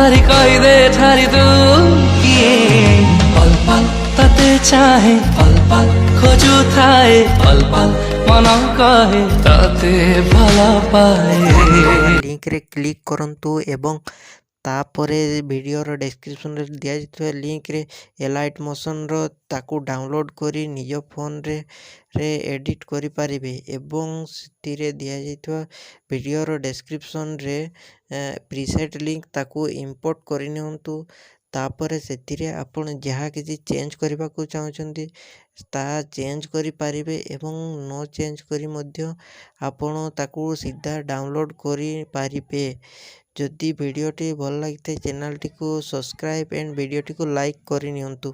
ठारी कही दे ठारी तू किए पल पल ताते चाहे पल पल खोजु थाए पल पल मन कहे ताते भला पाए लिंक रे क्लिक करंतु एवं तापरे वीडियोर डिस्क्रिप्शन रे दिया जाइଥିବା लिंक रे एलाइट मोशन रो ताकू डाउनलोड करी निज फोन रे एडिट करि पारिबे एवं सितिरे दिया जाइଥିବା वीडियोर डिस्क्रिप्शन रे प्रीसेट लिंक ताकू इंपोर्ट करि नियंतु तापरे सेतिरे आपण जहाँ किसी चेंज करबा को चाहउछंती ता चेंज करि पारिबे एवं नो चेंज करी मध्य आपण ताकू सीधा डाउनलोड करि पारिबे। जदि वीडियोटी भल लगी चैनल टी को सब्सक्राइब एंड वीडियोटी को लाइक करि नियंतु।